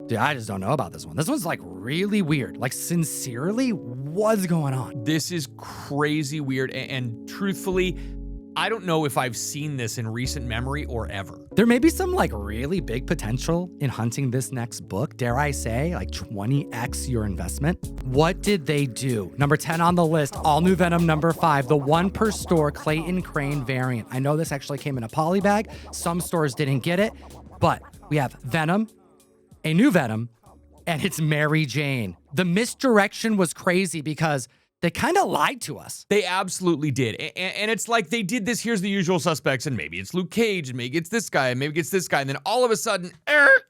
Dude, I just don't know about this one. This one's like really weird. Like sincerely, what's going on? This is crazy weird, and truthfully, I don't know if I've seen this in recent memory or ever. There may be some like really big potential in hunting this next book. Dare I say, like 20x your investment. What did they do? Number 10 on the list, all new Venom number 5, the one per store Clayton Crane variant. I know this actually came in a poly bag. Some stores didn't get it, but we have Venom, a new Venom, and it's Mary Jane. The misdirection was crazy because they kind of lied to us. They absolutely did. And it's like they did this, here's the usual suspects, and maybe it's Luke Cage, and maybe it's this guy, and maybe it's this guy, and then all of a sudden,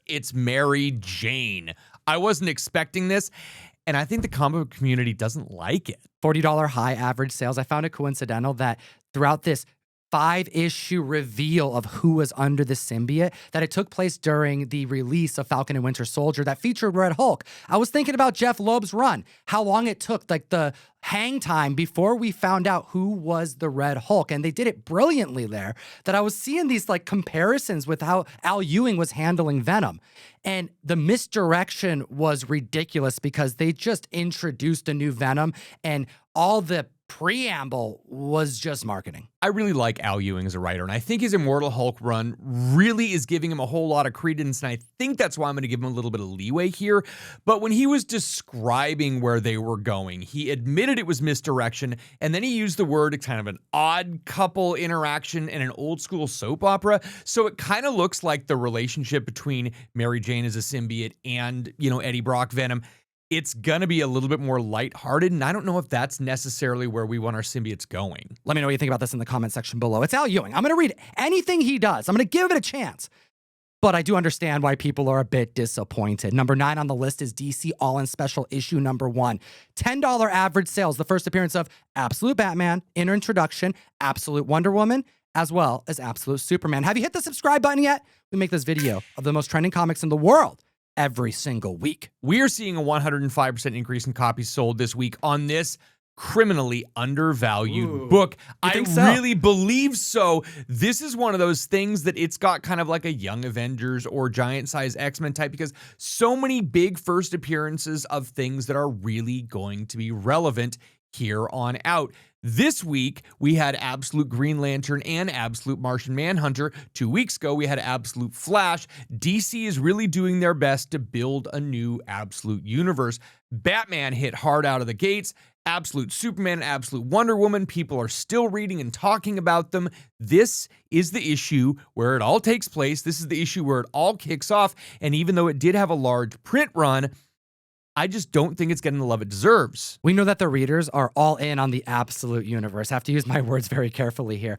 it's Mary Jane. I wasn't expecting this, and I think the comic book community doesn't like it. $40 high average sales. I found it coincidental that throughout this 5-issue reveal of who was under the symbiote, that it took place during the release of Falcon and Winter Soldier that featured Red Hulk. I was thinking about Jeff Loeb's run, how long it took, like the hang time before we found out who was the Red Hulk. And they did it brilliantly there, that I was seeing these like comparisons with how Al Ewing was handling Venom. And the misdirection was ridiculous because they just introduced a new Venom and all the preamble was just marketing. I really like Al Ewing as a writer, and I think his Immortal Hulk run really is giving him a whole lot of credence, and I think that's why I'm going to give him a little bit of leeway here. But when he was describing where they were going, he admitted it was misdirection, and then he used the word kind of an odd couple interaction in an old school soap opera. So it kind of looks like the relationship between Mary Jane as a symbiote and, Eddie Brock Venom. It's going to be a little bit more lighthearted, and I don't know if that's necessarily where we want our symbiotes going. Let me know what you think about this in the comment section below. It's Al Ewing. I'm going to read anything he does. I'm going to give it a chance. But I do understand why people are a bit disappointed. Number 9 on the list is DC All-In Special Issue number 1. $10 average sales, the first appearance of Absolute Batman, Introduction, Absolute Wonder Woman, as well as Absolute Superman. Have you hit the subscribe button yet? We make this video of the most trending comics in the world every single week. We are seeing a 105% increase in copies sold this week on this criminally undervalued book. I really believe so. This is one of those things that it's got kind of like a Young Avengers or Giant Size X-Men type, because so many big first appearances of things that are really going to be relevant here on out. This week, we had Absolute Green Lantern and Absolute Martian Manhunter. 2 weeks ago, we had Absolute Flash. DC is really doing their best to build a new Absolute universe. Batman hit hard out of the gates. Absolute Superman, Absolute Wonder Woman, people are still reading and talking about them. This is the issue where it all takes place. This is the issue where it all kicks off. And even though it did have a large print run, I just don't think it's getting the love it deserves. We know that the readers are all in on the Absolute universe. I have to use my words very carefully here.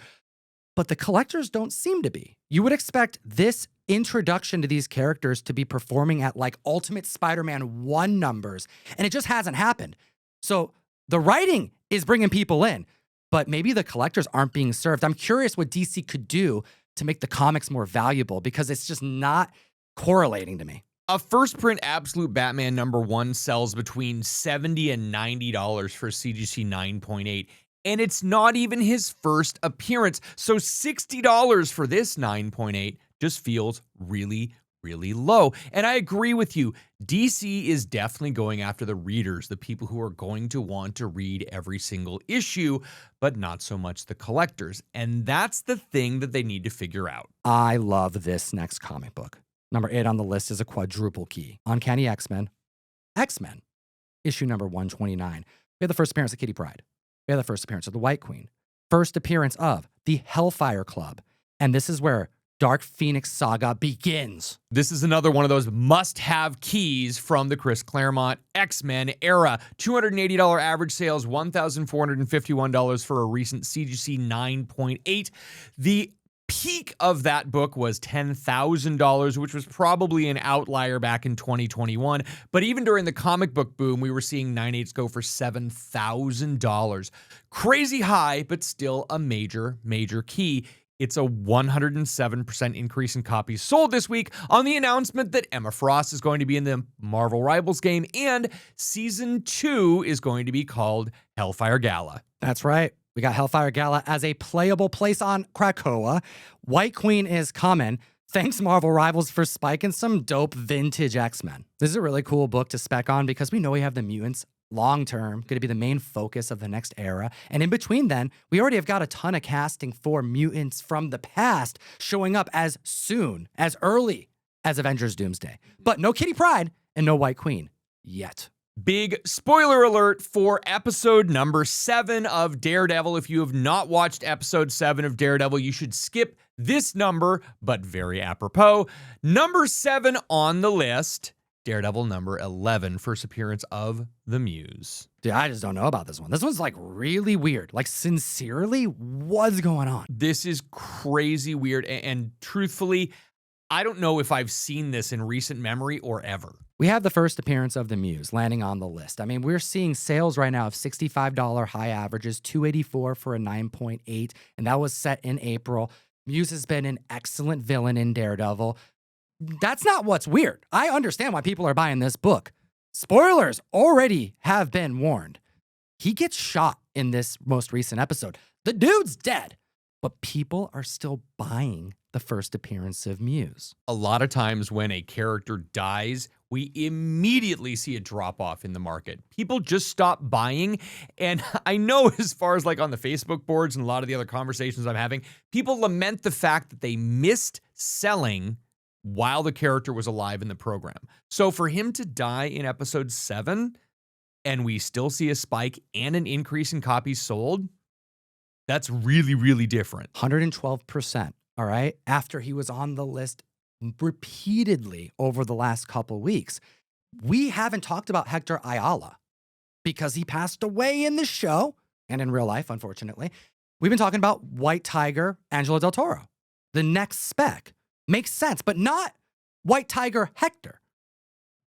But the collectors don't seem to be. You would expect this introduction to these characters to be performing at like Ultimate Spider-Man 1 numbers, and it just hasn't happened. So the writing is bringing people in, but maybe the collectors aren't being served. I'm curious what DC could do to make the comics more valuable, because it's just not correlating to me. A first print Absolute Batman number 1 sells between $70 and $90 for CGC 9.8. And it's not even his first appearance. So $60 for this 9.8 just feels really, really low. And I agree with you. DC is definitely going after the readers, the people who are going to want to read every single issue, but not so much the collectors. And that's the thing that they need to figure out. I love this next comic book. Number 8 on the list is a quadruple key. Uncanny X-Men. X-Men, issue number 129. We have the first appearance of Kitty Pryde. We have the first appearance of the White Queen. First appearance of the Hellfire Club. And this is where Dark Phoenix saga begins. This is another one of those must-have keys from the Chris Claremont X-Men era. $280 average sales, $1,451 for a recent CGC 9.8. The peak of that book was $10,000, which was probably an outlier back in 2021. But even during the comic book boom, we were seeing 9.8s go for $7,000. Crazy high, but still a major, major key. It's a 107% increase in copies sold this week on the announcement that Emma Frost is going to be in the Marvel Rivals game, and Season 2 is going to be called Hellfire Gala. That's right. We got Hellfire Gala as a playable place on Krakoa. White Queen is coming. Thanks, Marvel Rivals, for spiking some dope vintage X-Men. This is a really cool book to spec on because we know we have the mutants long-term, going to be the main focus of the next era. And in between then, we already have got a ton of casting for mutants from the past showing up as soon, as early as Avengers Doomsday. But no Kitty Pryde and no White Queen yet. Big spoiler alert for episode number 7 of Daredevil. If you have not watched episode 7 of Daredevil, you should skip this number, but very apropos. Number 7 on the list, Daredevil number 11, first appearance of the Muse. Dude, I just don't know about this one. This one's like really weird. Like, sincerely, what's going on? This is crazy weird, and truthfully, I don't know if I've seen this in recent memory or ever. We have the first appearance of the Muse landing on the list. I mean, we're seeing sales right now of $65 high averages, $284 for a 9.8, and that was set in April. Muse has been an excellent villain in Daredevil. That's not what's weird. I understand why people are buying this book. Spoilers already have been warned. He gets shot in this most recent episode. The dude's dead, but people are still buying the first appearance of Muse. A lot of times when a character dies, we immediately see a drop off in the market. People just stop buying. And I know, as far as like on the Facebook boards and a lot of the other conversations I'm having, people lament the fact that they missed selling while the character was alive in the program. So for him to die in episode 7 and we still see a spike and an increase in copies sold, that's really, really different. 112%. All right. After he was on the list repeatedly over the last couple weeks. We haven't talked about Hector Ayala because he passed away in the show and in real life, unfortunately. We've been talking about White Tiger, Angelo Del Toro. The next spec makes sense, but not White Tiger Hector.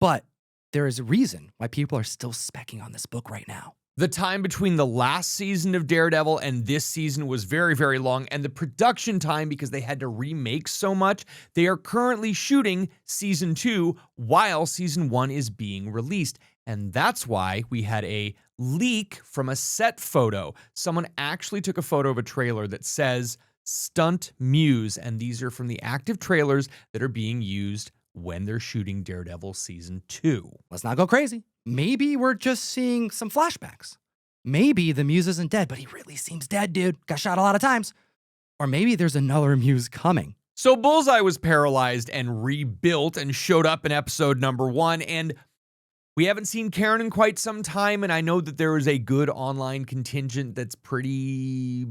But there is a reason why people are still specking on this book right now. The time between the last season of Daredevil and this season was very, very long, and the production time, because they had to remake so much, they are currently shooting season 2 while season 1 is being released. And that's why we had a leak from a set photo. Someone actually took a photo of a trailer that says Stunt Muse, and these are from the active trailers that are being used when they're shooting Daredevil season 2. Let's not go crazy. Maybe we're just seeing some flashbacks. Maybe the Muse isn't dead, but he really seems dead, dude. Got shot a lot of times. Or maybe there's another Muse coming. So Bullseye was paralyzed and rebuilt and showed up in episode number 1, and we haven't seen Karen in quite some time, and I know that there is a good online contingent that's pretty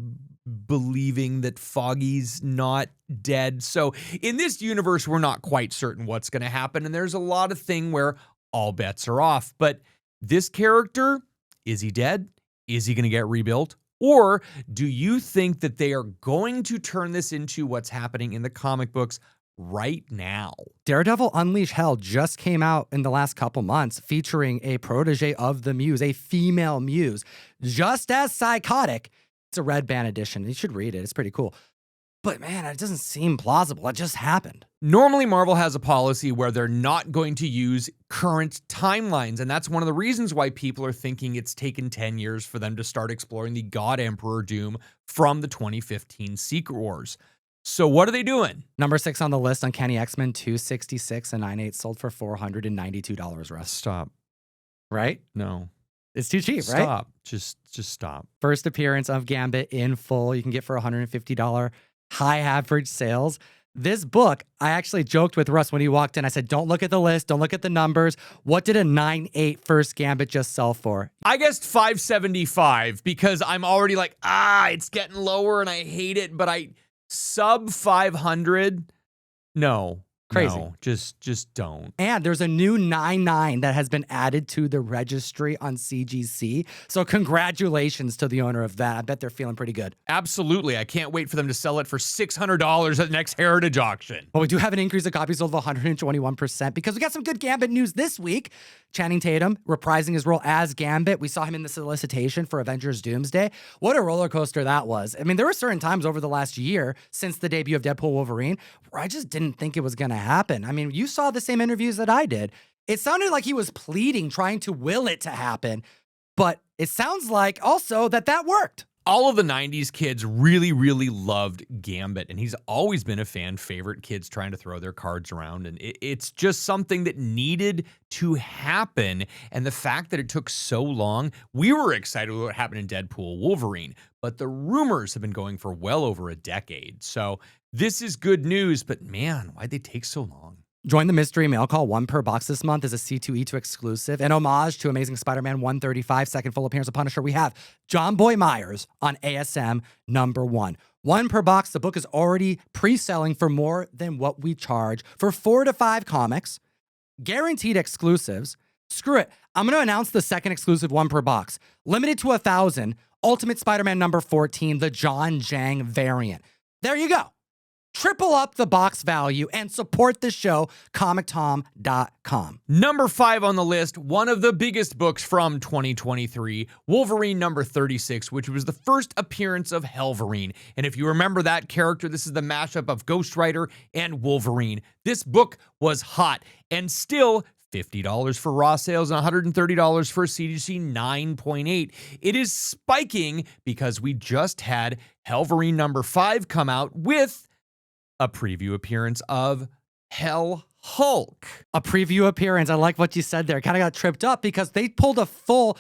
believing that Foggy's not dead. So in this universe, we're not quite certain what's going to happen, and there's a lot of thing where all bets are off. But this character, is he dead? Is he going to get rebuilt? Or do you think that they are going to turn this into what's happening in the comic books right now? Daredevil Unleash Hell just came out in the last couple months featuring a protege of the Muse, a female Muse, just as psychotic. It's a red band edition. You should read it. It's pretty cool. But man, it doesn't seem plausible. It just happened. Normally, Marvel has a policy where they're not going to use current timelines, and that's one of the reasons why people are thinking it's taken 10 years for them to start exploring the God Emperor Doom from the 2015 Secret Wars. So what are they doing? Number 6 on the list, Uncanny X-Men 266 and 9/8 sold for $492, Russ. Stop. Right? No. It's too cheap, right? Stop. Just stop. First appearance of Gambit in full. You can get for $150 high average sales. This book, I actually joked with Russ when he walked in. I said, don't look at the list. Don't look at the numbers. What did a 9/8 first Gambit just sell for? I guessed $575 because I'm already like, it's getting lower and I hate it, but sub 500. No. Crazy. No, just don't. And there's a new 9/9 that has been added to the registry on CGC. So congratulations to the owner of that. I bet they're feeling pretty good. Absolutely. I can't wait for them to sell it for $600 at the next Heritage auction. Well, we do have an increase of copies sold of 121% because we got some good Gambit news this week. Channing Tatum reprising his role as Gambit. We saw him in the solicitation for Avengers Doomsday. What a roller coaster that was. I mean, there were certain times over the last year since the debut of Deadpool Wolverine where I just didn't think it was going to happen. I mean, you saw the same interviews that I did. It sounded like he was pleading, trying to will it to happen. But it sounds like also that worked. All of the 90s kids really, really loved Gambit, and he's always been a fan favorite. Kids trying to throw their cards around, and it's just something that needed to happen. And the fact that it took so long, we were excited with what happened in Deadpool Wolverine, but the rumors have been going for well over a decade. So this is good news, but man, why'd they take so long? Join the mystery mail call. 1 per box this month is a C2E2 exclusive. An homage to Amazing Spider-Man 135, second full appearance of Punisher. We have John Boy Myers on ASM #1. 1 per box. The book is already pre-selling for more than what we charge for 4 to 5 comics. Guaranteed exclusives. Screw it. I'm going to announce the second exclusive 1 per box. Limited to 1,000. Ultimate Spider-Man #14, the John Jang variant. There you go. Triple up the box value and support the show, comictom.com. Number 5 on the list, one of the biggest books from 2023, Wolverine #36, which was the first appearance of Helverine. And if you remember that character, this is the mashup of Ghost Rider and Wolverine. This book was hot and still $50 for raw sales and $130 for CGC 9.8. It is spiking because we just had Helverine #5 come out with a preview appearance of Hell Hulk. A preview appearance. I like what you said there. Kind of got tripped up because they pulled a full,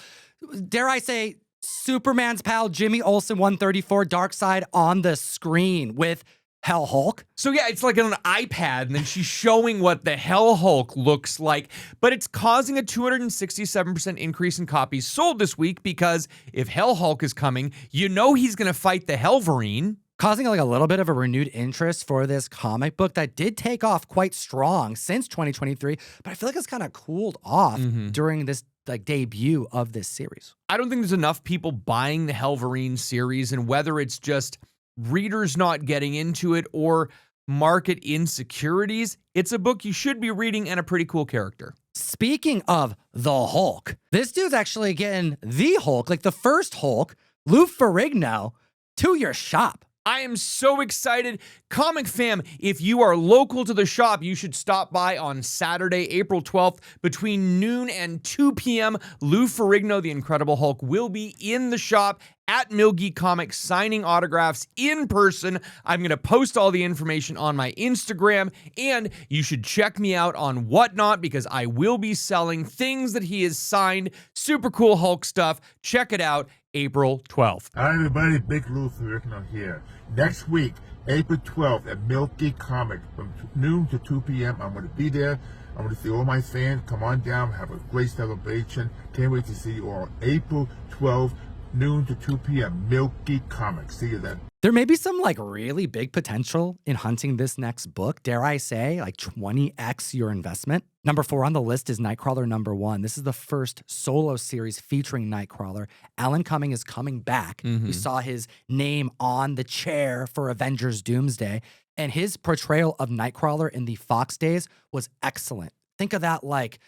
dare I say, Superman's pal Jimmy Olsen 134 Darkseid on the screen with Hell Hulk. So yeah, it's like on an iPad, and then she's showing what the Hell Hulk looks like, but it's causing a 267% increase in copies sold this week because if Hell Hulk is coming, you know he's going to fight the Helverine. Causing like a little bit of a renewed interest for this comic book that did take off quite strong since 2023, but I feel like it's kind of cooled off during this like debut of this series. I don't think there's enough people buying the Helverine series, and whether it's just readers not getting into it or market insecurities, it's a book you should be reading and a pretty cool character. Speaking of the Hulk, this dude's actually getting the Hulk, like the first Hulk, Lou Ferrigno, to your shop. I am so excited. Comic fam, if you are local to the shop, you should stop by on Saturday, April 12th, between noon and 2 p.m. Lou Ferrigno, the Incredible Hulk, will be in the shop at Milgeek Comics signing autographs in person. I'm going to post all the information on my Instagram, and you should check me out on Whatnot because I will be selling things that he has signed. Super cool Hulk stuff. Check it out. April 12th. Hi everybody, Big Lou Ferrigno here. Next week, April 12th at Milgeek Comics from noon to 2 p.m. I'm going to be there. I'm going to see all my fans. Come on down, have a great celebration. Can't wait to see you all. April 12th, noon to 2 p.m. Milgeek Comics. See you then. There may be some like really big potential in hunting this next book. Dare I say, like 20x your investment. Number 4 on the list is Nightcrawler #1. This is the first solo series featuring Nightcrawler. Alan Cumming is coming back. We saw his name on the chair for Avengers Doomsday, and his portrayal of Nightcrawler in the Fox days was excellent. Think of that like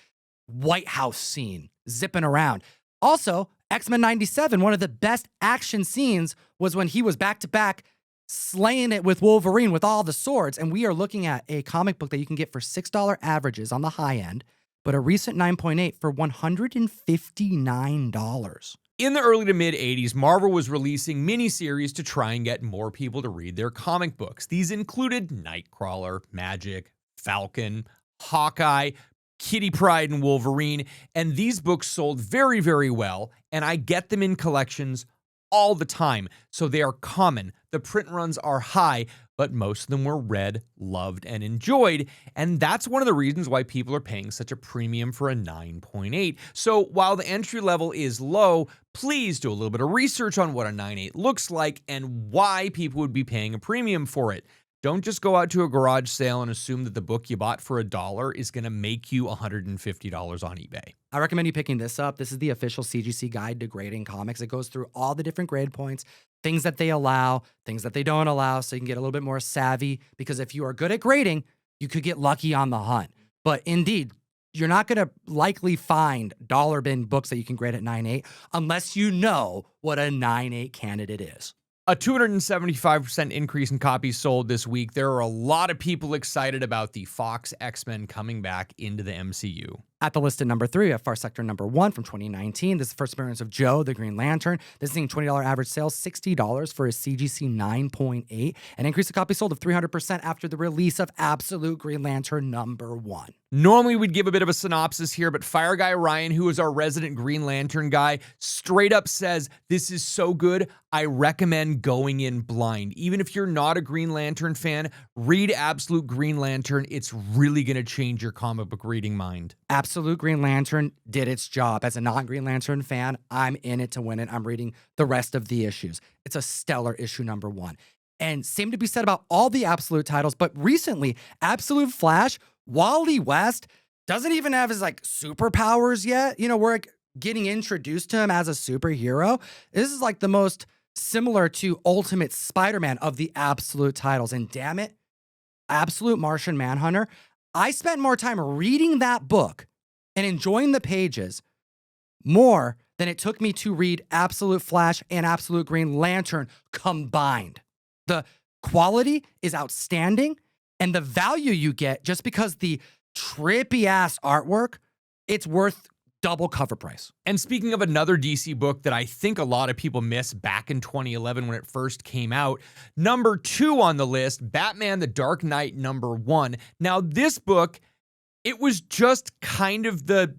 White House scene, zipping around. Also, X-Men '97, one of the best action scenes was when he was back-to-back slaying it with Wolverine with all the swords. And we are looking at a comic book that you can get for $6 averages on the high end, but a recent 9.8 for $159. In the early to mid 80s, Marvel was releasing miniseries to try and get more people to read their comic books. These included Nightcrawler, Magic, Falcon, Hawkeye, Kitty Pryde, and Wolverine, and these books sold very, very well, and I get them in collections all the time, so they are common. The print runs are high, but most of them were read, loved, and enjoyed, and that's one of the reasons why people are paying such a premium for a 9.8. So while the entry level is low, please do a little bit of research on what a 9.8 looks like and why people would be paying a premium for it. Don't just go out to a garage sale and assume that the book you bought for $1 is going to make you $150 on eBay. I recommend you picking this up. This is the official CGC guide to grading comics. It goes through all the different grade points, things that they allow, things that they don't allow, so you can get a little bit more savvy, because if you are good at grading, you could get lucky on the hunt. But indeed, you're not going to likely find dollar bin books that you can grade at 9.8 unless you know what a 9.8 candidate is. A 275% increase in copies sold this week. There are a lot of people excited about the Fox X-Men coming back into the MCU. At the list at number 3, we have Far Sector number 1 from 2019. This is the first appearance of Joe, the Green Lantern. This is seeing $20 average sales, $60 for a CGC 9.8, an increase of copies sold of 300% after the release of Absolute Green Lantern number 1. Normally, we'd give a bit of a synopsis here, but Fire Guy Ryan, who is our resident Green Lantern guy, straight up says, this is so good, I recommend going in blind. Even if you're not a Green Lantern fan, read Absolute Green Lantern. It's really going to change your comic book reading mind. Absolute Green Lantern did its job. As a non-Green Lantern fan, I'm in it to win it. I'm reading the rest of the issues. It's a stellar issue number 1. And same to be said about all the Absolute titles, but recently, Absolute Flash, Wally West doesn't even have his superpowers yet. We're getting introduced to him as a superhero. This is the most similar to Ultimate Spider-Man of the Absolute titles. And damn it, Absolute Martian Manhunter, I spent more time reading that book and enjoying the pages more than it took me to read Absolute Flash and Absolute Green Lantern combined. The quality is outstanding. And the value you get, just because the trippy ass artwork, it's worth double cover price. And speaking of another DC book that I think a lot of people missed back in 2011 when it first came out, number 2 on the list, Batman the Dark Knight number 1. Now this book, it was just kind of the,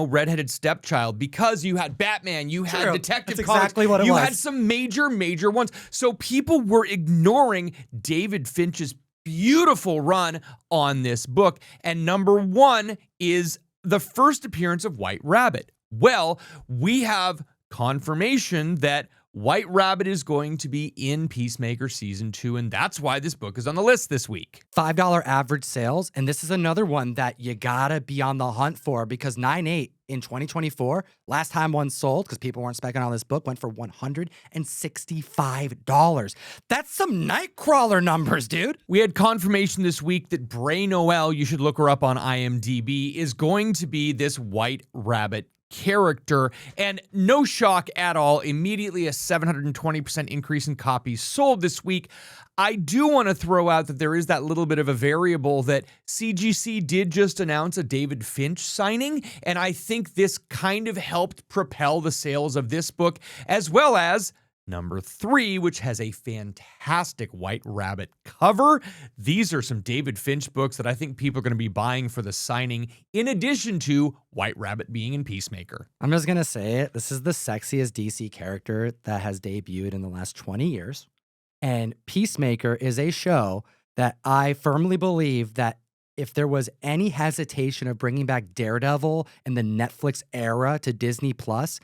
redheaded stepchild, because you had Batman, you had Detective That's Comics, exactly what it you was. had some major ones. So people were ignoring David Finch's beautiful run on this book. And number 1 is the first appearance of White Rabbit. Well, we have confirmation that White Rabbit is going to be in Peacemaker Season 2, and that's why this book is on the list this week. $5 average sales, and this is another one that you gotta be on the hunt for, because 9/8 in 2024, last time one sold, because people weren't specking on this book, went for $165. That's some Nightcrawler numbers, dude. We had confirmation this week that Bray Noel, you should look her up on IMDb, is going to be this White Rabbit character, and no shock at all, immediately a 720% increase in copies sold this week. I do want to throw out that there is that little bit of a variable that CGC did just announce a David Finch signing, and I think this kind of helped propel the sales of this book, as well as number 3, which has a fantastic White Rabbit cover. These are some David Finch books that I think people are going to be buying for the signing, in addition to White Rabbit being in Peacemaker. I'm just going to say it. This is the sexiest DC character that has debuted in the last 20 years. And Peacemaker is a show that I firmly believe that if there was any hesitation of bringing back Daredevil in the Netflix era to Disney Plus,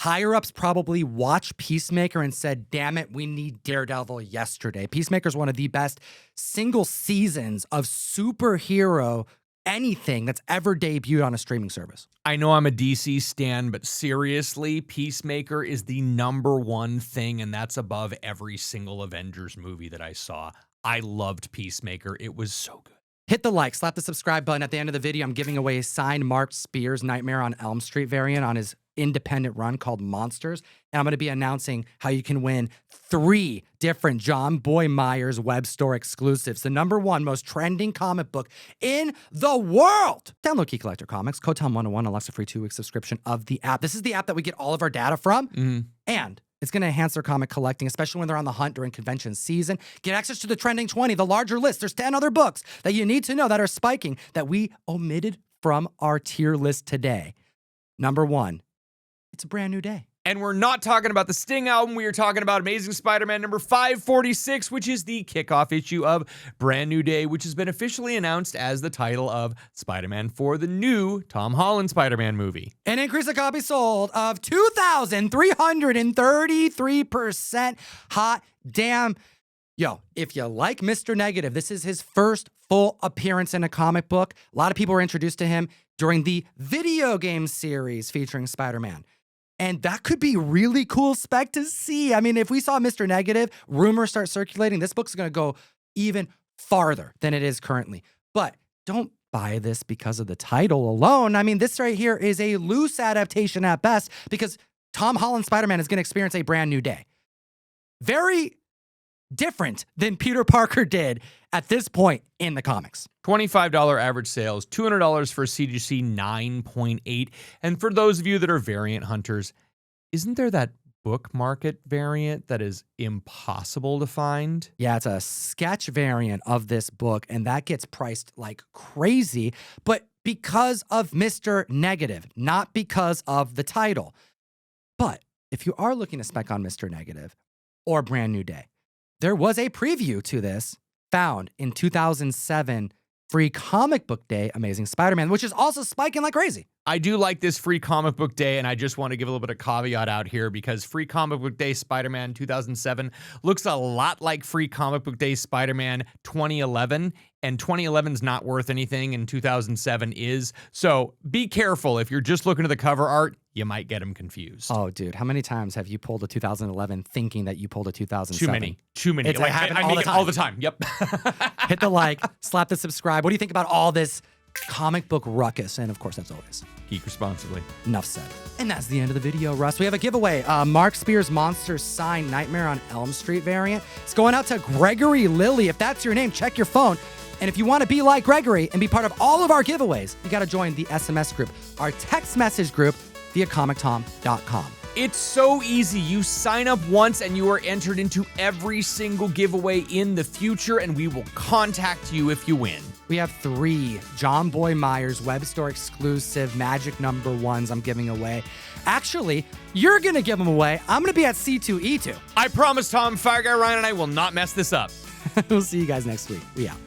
higher-ups probably watched Peacemaker and said, damn it, we need Daredevil yesterday. Peacemaker is one of the best single seasons of superhero anything that's ever debuted on a streaming service. I know I'm a DC stan, but seriously, Peacemaker is the number 1 thing, and that's above every single Avengers movie that I saw. I loved Peacemaker. It was so good. Hit the like, slap the subscribe button. At the end of the video, I'm giving away a signed Mark Spears Nightmare on Elm Street variant on his independent run called Monsters. And I'm going to be announcing how you can win 3 different John Boy Myers web store exclusives. The number 1 most trending comic book in the world. Download Key Collector Comics. Code TOM101 unlocks a free 2-week subscription of the app. This is the app that we get all of our data from. And it's going to enhance their comic collecting, especially when they're on the hunt during convention season. Get access to the Trending 20, the larger list. There's 10 other books that you need to know that are spiking that we omitted from our tier list today. Number 1, it's a brand new day. And we're not talking about the Sting album. We are talking about Amazing Spider-Man number 546, which is the kickoff issue of Brand New Day, which has been officially announced as the title of Spider-Man for the new Tom Holland Spider-Man movie. An increase of copies sold of 2,333%. Hot damn. Yo, if you like Mr. Negative, this is his first full appearance in a comic book. A lot of people were introduced to him during the video game series featuring Spider-Man. And that could be really cool spec to see. I mean, if we saw Mr. Negative, rumors start circulating, this book's going to go even farther than it is currently. But don't buy this because of the title alone. I mean, this right here is a loose adaptation at best, because Tom Holland Spider-Man is going to experience a brand new day. Very different than Peter Parker did at this point in the comics. $25 average sales, $200 for CGC 9.8. And for those of you that are variant hunters, isn't there that book market variant that is impossible to find? Yeah, it's a sketch variant of this book, and that gets priced like crazy, but because of Mr. Negative, not because of the title. But if you are looking to spec on Mr. Negative or Brand New Day, there was a preview to this found in 2007 Free Comic Book Day Amazing Spider-Man, which is also spiking like crazy. I do like this Free Comic Book Day, and I just want to give a little bit of caveat out here because Free Comic Book Day Spider-Man 2007 looks a lot like Free Comic Book Day Spider-Man 2011, and 2011 is not worth anything, and 2007 is. So be careful. If you're just looking at the cover art, you might get them confused. Oh, dude, how many times have you pulled a 2011 thinking that you pulled a 2007? Too many. It's Like, happened I all make the it time. all the time. Yep. Hit the like, slap the subscribe. What do you think about all this comic book ruckus? And of course, as always, Geek responsibly. enough said. And that's the end of the video, Russ. We have a giveaway. Mark Spears Monsters signed Nightmare on Elm Street variant. It's going out to Gregory Lilly. If that's your name, check your phone. And if you want to be like Gregory and be part of all of our giveaways, you got to join the SMS group, our text message group via comictom.com. It's so easy. You sign up once and you are entered into every single giveaway in the future, and we will contact you if you win. We have 3 John Boy Myers web store exclusive magic number 1s I'm giving away. Actually, you're going to give them away. I'm going to be at C2E2. I promise, Tom, Fire Guy Ryan and I will not mess this up. We'll see you guys next week. We out.